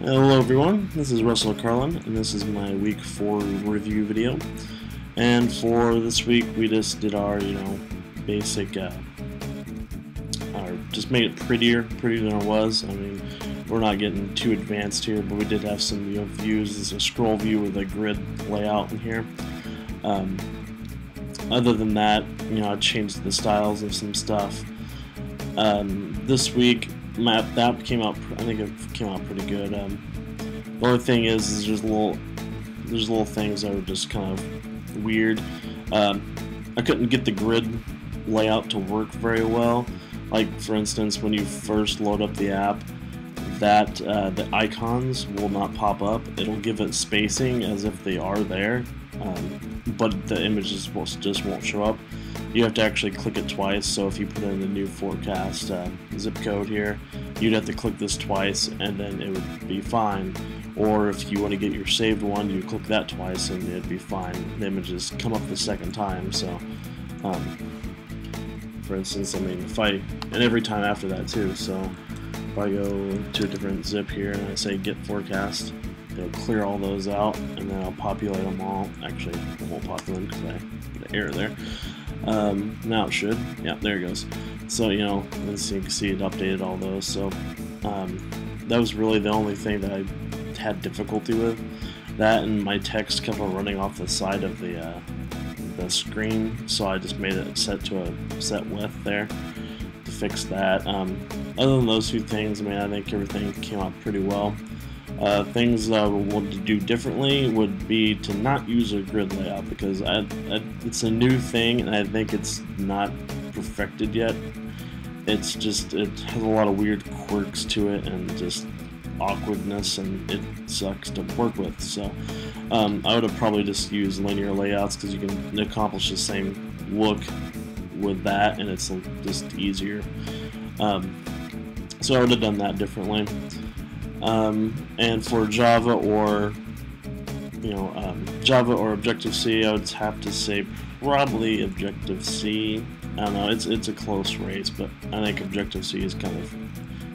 Hello everyone, this is Russell Carlin, and this is my week 4 review video. And for this week we just did our, basic, just made it prettier than it was. I mean, we're not getting too advanced here, but we did have some views. This is a scroll view with a grid layout in here. Other than that, I changed the styles of some stuff. This week, my app came out. I think it came out pretty good. The only thing is there's little things that are just kind of weird. I couldn't get the grid layout to work very well. Like for instance, when you first load up the app, that the icons will not pop up. It'll give it spacing as if they are there, but the images just won't show up. You have to actually click it twice. So if you put in the new forecast zip code here, you'd have to click this twice and then it would be fine. Or if you want to get your saved one, you click that twice and it'd be fine. The images come up the second time. So for instance, I mean, and every time after that too. So if I go to a different zip here and I say get forecast, it'll clear all those out and then I'll populate them all. Actually, it won't populate because I get an error there. Now it should. Yeah, there it goes. So, as you can see, it updated all those. So that was really the only thing that I had difficulty with. That and my text kept on running off the side of the screen, so I just made it set to a set width there to fix that. Other than those two things, I mean, I think everything came out pretty well. Things I would want to do differently would be to not use a grid layout, because it's a new thing and I think it's not perfected yet. It has a lot of weird quirks to it and just awkwardness, and it sucks to work with. So I would have probably just used linear layouts, because you can accomplish the same look with that and it's just easier. So I would have done that differently. And for Java or Objective-C, I would have to say probably Objective-C. I don't know, it's a close race, but I think Objective-C is kind of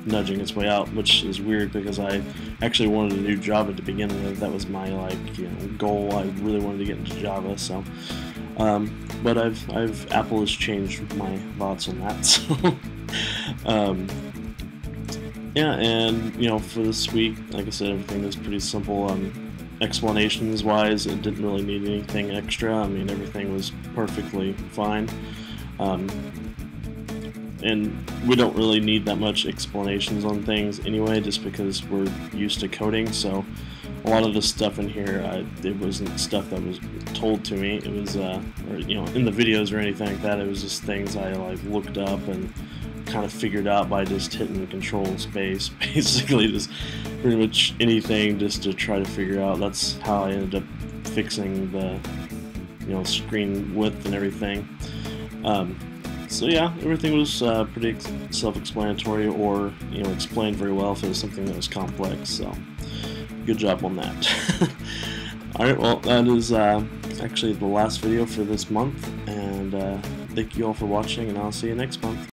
nudging its way out, which is weird because I actually wanted to do Java to begin with. That was my goal. I really wanted to get into Java. So, but Apple has changed my thoughts on that. So. Yeah, and for this week, like I said, everything was pretty simple. Explanations wise, it didn't really need anything extra. I mean, everything was perfectly fine. And we don't really need that much explanations on things anyway, just because we're used to coding. So a lot of the stuff in here, it wasn't stuff that was told to me. It was, in the videos or anything like that. It was just things I looked up and kind of figured out by just hitting control space, basically just pretty much anything just to try to figure out. That's how I ended up fixing the screen width and everything. So yeah, everything was pretty self-explanatory, or explained very well if it was something that was complex. So good job on that. Alright, well, that is actually the last video for this month, and thank you all for watching, and I'll see you next month.